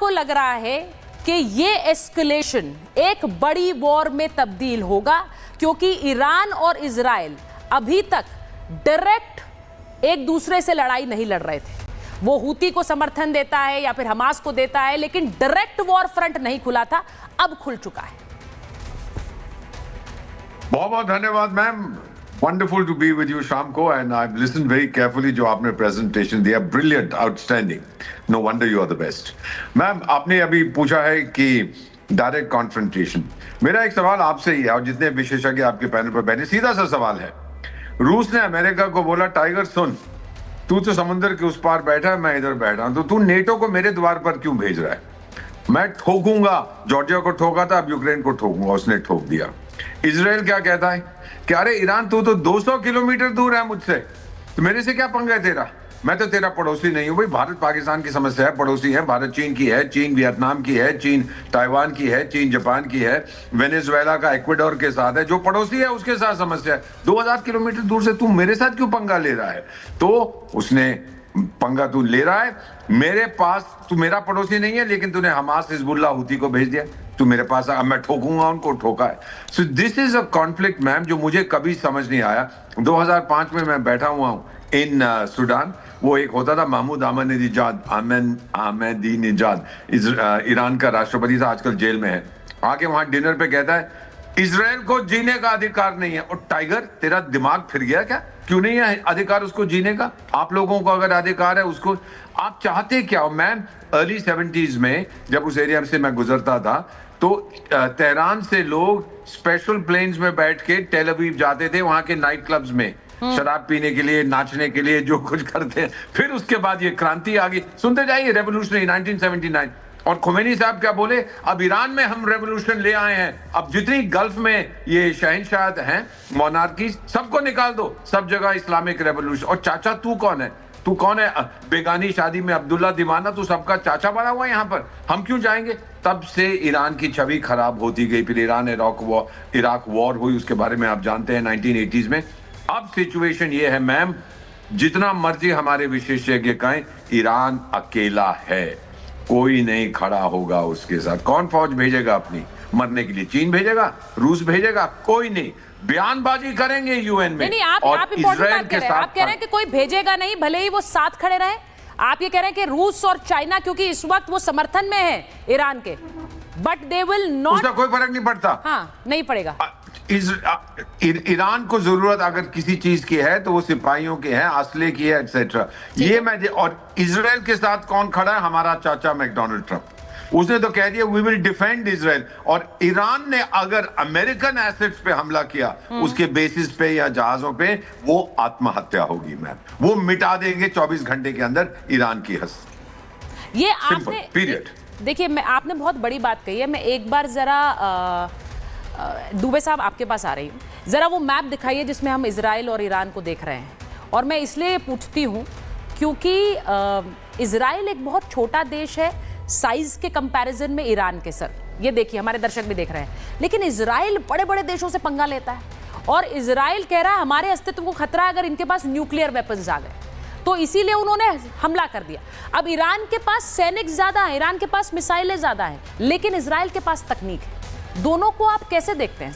को लग रहा है कि ये एस्केलेशन एक बड़ी वॉर में तब्दील होगा, क्योंकि ईरान और इजराइल अभी तक डायरेक्ट एक दूसरे से लड़ाई नहीं लड़ रहे थे। वो हूती को समर्थन देता है या फिर हमास को देता है, लेकिन डायरेक्ट वॉर फ्रंट नहीं खुला था, अब खुल चुका है। बहुत बहुत धन्यवाद ma'am, wonderful to be with you शाम को, and I listen very carefully जो आपने प्रेजेंटेशन दिया, brilliant, outstanding, no wonder you are the best. Ma'am आपने अभी पूछा है कि डायरेक्ट कॉन्फ्रंटेशन, मेरा एक सवाल आपसे ही है और जितने विशेषज्ञ आपके पैनल पर बैठे, सीधा सा सवाल है। रूस ने अमेरिका को बोला टाइगर सुन, तू तो समुद्र के उस पार बैठा है, मैं इधर बैठा हूं, तो तू नेटो को मेरे द्वार पर क्यों भेज रहा है? मैं ठोकूंगा, जॉर्जिया को ठोका था, अब यूक्रेन को ठोकूंगा, उसने ठोक दिया। इजराइल क्या कहता है कि अरे ईरान तू तो 200 किलोमीटर दूर है मुझसे, तो मेरे से क्या पंगा है तेरा, मैं तो तेरा पड़ोसी नहीं हूं। भाई भारत पाकिस्तान की समस्या है, पड़ोसी है, भारत चीन की है, चीन वियतनाम की है, चीन ताइवान की है, चीन जापान की है, वेनेजुएला का इक्वाडोर के साथ है, जो पड़ोसी है उसके साथ समस्या है। 2000 किलोमीटर दूर से तू मेरे साथ क्यों पंगा ले रहा है? तो उसने पंगा तू ले रहा है मेरे पास, तू मेरा पड़ोसी नहीं है, लेकिन तूने हमास, हिजबुल्लाह, हूती को भेज दिया, तू मेरे पास अब मैं ठोकूंगा उनको, ठोका है। So this is a conflict ma'am, जो मुझे कभी समझ नहीं आया। 2005 में मैं बैठा हुआ हूं इन सूडान, वो एक होता था महमूद अहमदीनेजाद, ईरान का राष्ट्रपति था, आजकल जेल में है। आके वहां डिनर पे कहता है इजराइल को जीने का अधिकार नहीं है। और टाइगर, तेरा दिमाग फिर गया क्या? क्यों नहीं है अधिकार उसको जीने का? आप लोगों को अगर अधिकार है उसको, आप चाहते क्या हो? मैम अर्ली 70s में जब उस एरिया से मैं गुजरता था, तो तेहरान से लोग स्पेशल प्लेन्स में बैठ के टेल अवीव जाते थे, वहां के नाइट क्लब्स में शराब पीने के लिए, नाचने के लिए, जो कुछ करते हैं। फिर उसके बाद ये क्रांति आ गई, सुनते जाइए, रेवोल्यूशनरी 1979। और खुमैनी साहब क्या बोले, अब ईरान में हम रेवोल्यूशन ले आए हैं, अब जितनी गल्फ में ये शहंशाह हैं, मोनार्की, सबको निकाल दो, सब जगह इस्लामिक रेवोल्यूशन। और चाचा तू कौन है? तू कौन है? बेगानी शादी में अब्दुल्ला दीवाना, तू सबका चाचा बना हुआ है यहाँ पर, हम क्यों जाएंगे? तब से ईरान की छवि खराब होती गई। फिर ईरान इराक वॉर हुई, उसके बारे में आप जानते हैं 1980s में। अब सिचुएशन ये है मैम, जितना मर्जी हमारे विशेषज्ञ कहें, ईरान अकेला है, कोई नहीं खड़ा होगा उसके साथ। कौन फौज भेजेगा अपनी मरने के लिए? चीन भेजेगा, रूस भेजेगा? कोई नहीं। बयानबाजी करेंगे यूएन में। नहीं, आप इजराइल के साथ, आप कह रहे हैं कि कोई भेजेगा नहीं, भले ही वो साथ खड़े रहे। आप ये कह रहे हैं कि रूस और चाइना, क्योंकि इस वक्त वो समर्थन में है ईरान के, बट दे विल नॉट, उसका कोई फर्क नहीं पड़ता। हाँ, नहीं पड़ेगा। ईरान को जरूरत अगर किसी चीज की है तो वो सिपाहियों की है, असले की है, एटसेट्रा। ये मैं और इजराइल के साथ कौन खड़ा है? हमारा चाचा मैकडोनाल्ड ट्रंप। उसने तो कह दिया वी विल डिफेंड इजराइल। और ईरान ने अगर अमेरिकन एसेट्स पे हमला किया, उसके बेसिस पे या जहाजों पे, वो आत्महत्या होगी मैम, वो मिटा देंगे 24 घंटे के अंदर ईरान की हस्ती। ये आपने पीरियड। देखिए, मैं आपने बहुत बड़ी बात कही है। मैं एक बार जरा दुबे साहब आपके पास आ रही हूँ, जरा वो मैप दिखाइए जिसमें हम इजराइल और ईरान को देख रहे हैं। और मैं इसलिए पूछती हूँ क्योंकि इजराइल एक बहुत छोटा देश है साइज के कंपैरिजन में ईरान के। सर ये देखिए, हमारे दर्शक भी देख रहे हैं, लेकिन इजराइल बड़े बड़े देशों से पंगा लेता है। और इजराइल कह रहा है हमारे अस्तित्व को खतरा है अगर इनके पास न्यूक्लियर वेपन्स आ गए, तो इसीलिए उन्होंने हमला कर दिया। अब ईरान के पास सैनिक ज्यादा है, ईरान के पास मिसाइलें ज्यादा हैं, लेकिन इजराइल के पास तकनीक है। दोनों को आप कैसे देखते हैं?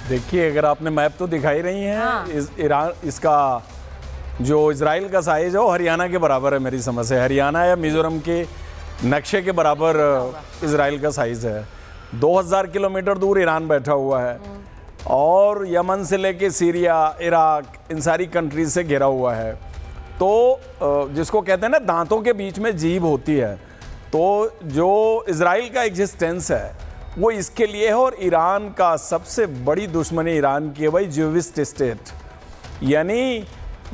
देखिए, अगर आपने मैप तो दिखाई रही है, हाँ। ईरान, इसका जो इजराइल का साइज है वो हरियाणा के बराबर है मेरी समझ से। हरियाणा या मिजोरम के नक्शे के बराबर इजराइल का साइज है। 2000 किलोमीटर दूर ईरान बैठा हुआ है और यमन से लेके सीरिया, इराक, इन सारी कंट्रीज से घिरा हुआ है। तो जिसको कहते हैं ना दांतों के बीच में जीभ होती है, तो जो इजराइल का एग्जिस्टेंस है वो इसके लिए है। और ईरान का सबसे बड़ी दुश्मनी ईरान की है भाई ज्यूविस्ट स्टेट, यानी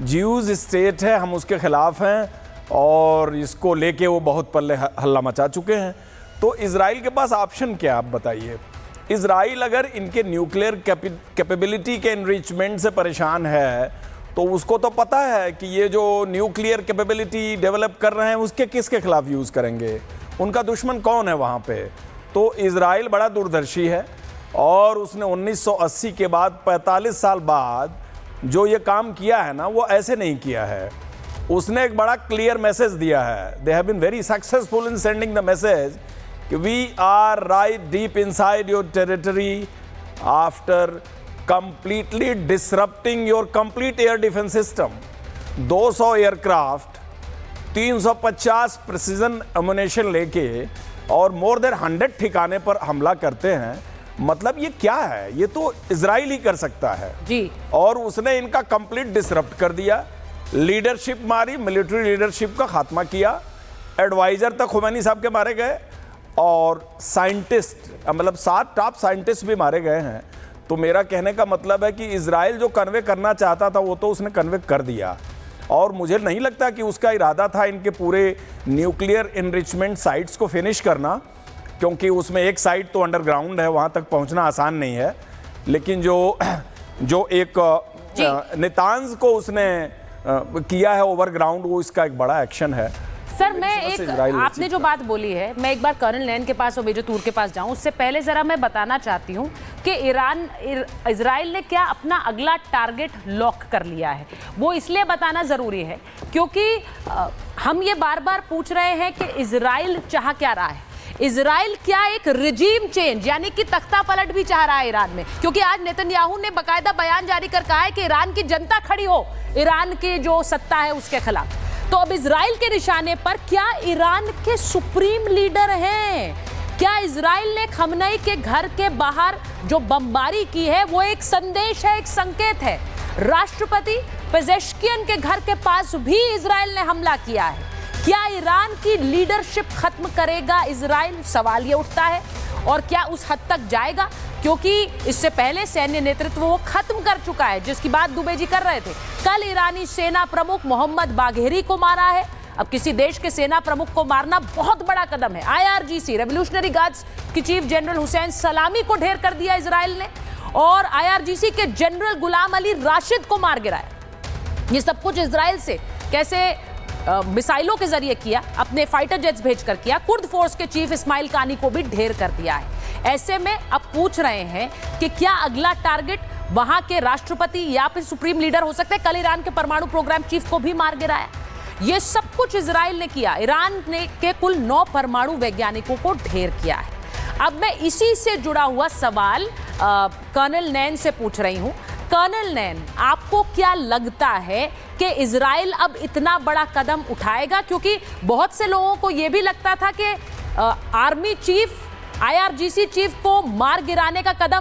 ज्यूज स्टेट है, हम उसके खिलाफ हैं और इसको लेके वो बहुत पल्ले हल्ला मचा चुके हैं। तो इजराइल के पास ऑप्शन क्या, आप बताइए? इजराइल अगर इनके न्यूक्लियर कैपेबिलिटी के एनरिचमेंट से परेशान है, तो उसको तो पता है कि ये जो न्यूक्लियर कैपेबिलिटी डेवलप कर रहे हैं उसके किसके खिलाफ यूज़ करेंगे, उनका दुश्मन कौन है वहाँ पे। तो इजराइल बड़ा दूरदर्शी है और उसने 1980 के बाद 45 साल बाद जो ये काम किया है ना, वो ऐसे नहीं किया है। उसने एक बड़ा क्लियर मैसेज दिया है। They have been very successful in sending the message कि we are right deep inside your territory after completely disrupting your complete air defence system. 200 aircraft, 350 precision ammunition लेके और मोर देन 100 ठिकाने पर हमला करते हैं। मतलब ये क्या है? ये तो इजराइल ही कर सकता है जी। और उसने इनका कंप्लीट डिसरप्ट कर दिया, लीडरशिप मारी, मिलिट्री लीडरशिप का खात्मा किया, एडवाइजर तक खुमैनी साहब के मारे गए और साइंटिस्ट, मतलब 7 टॉप साइंटिस्ट भी मारे गए हैं। तो मेरा कहने का मतलब है कि इजराइल जो कन्वे करना चाहता था वो तो उसने कन्वे कर दिया, और मुझे नहीं लगता कि उसका इरादा था इनके पूरे न्यूक्लियर इनरिचमेंट साइट्स को फिनिश करना, क्योंकि उसमें एक साइट तो अंडरग्राउंड है, वहाँ तक पहुँचना आसान नहीं है। लेकिन जो एक नेतांज को उसने किया है ओवरग्राउंड, वो इसका एक बड़ा एक्शन है। सर मैं आपने जो बात बोली है, मैं एक बार कर्नल नैन के पास और मेजर तूर के पास जाऊं, उससे पहले जरा मैं बताना चाहती हूं कि इजराइल ने क्या अपना अगला टारगेट लॉक कर लिया है। वो इसलिए बताना जरूरी है क्योंकि हम ये बार बार पूछ रहे हैं कि इजराइल चाह क्या रहा है। इजराइल क्या एक रिजीम चेंज यानी कि तख्ता पलट भी चाह रहा है ईरान में? क्योंकि आज नेतन्याहू ने बाकायदा बयान जारी कर कहा है कि ईरान की जनता खड़ी हो ईरान की जो सत्ता है उसके खिलाफ। तो अब इजराइल के निशाने पर क्या ईरान के सुप्रीम लीडर हैं? क्या इजराइल ने खमनई के घर के बाहर जो बमबारी की है वो एक संदेश है, एक संकेत है? राष्ट्रपति पेजेश्कियन के घर के पास भी इजराइल ने हमला किया है। क्या ईरान की लीडरशिप खत्म करेगा इजराइल? सवाल ये उठता है। और क्या उस हद तक जाएगा? क्योंकि इससे पहले सैन्य नेतृत्व वो खत्म कर चुका है, जिसकी बात दुबे जी कर रहे थे। कल ईरानी सेना प्रमुख मोहम्मद बाघेरी को मारा है। अब किसी देश के सेना प्रमुख को मारना बहुत बड़ा कदम है। IRGC रेवोल्यूशनरी गार्ड्स की चीफ जनरल हुसैन सलामी को ढेर कर दिया इजराइल ने, और IRGC के जनरल गुलाम अली राशिद को मार गिराया। ये सब कुछ इजराइल से कैसे मिसाइलों के जरिए किया, अपने फाइटर जेट्स भेजकर किया। कुर्द फोर्स के चीफ इस्माइल कानी को भी ढेर कर दिया है। ऐसे में अब पूछ रहे हैं कि क्या अगला टारगेट वहां के राष्ट्रपति या फिर सुप्रीम लीडर हो सकते हैं? कल ईरान के परमाणु प्रोग्राम चीफ को भी मार गिराया। ये सब कुछ इजराइल ने किया। ईरान ने के कुल 9 परमाणु वैज्ञानिकों को ढेर किया है। अब मैं इसी से जुड़ा हुआ सवाल कर्नल नैन से पूछ रही हूं। कर्नल नैन, आपको क्या लगता है कि इजराइल अब इतना बड़ा कदम उठाएगा? क्योंकि बहुत से लोगों को यह भी लगता था कि आर्मी चीफ IRGC चीफ को मार गिराने का कदम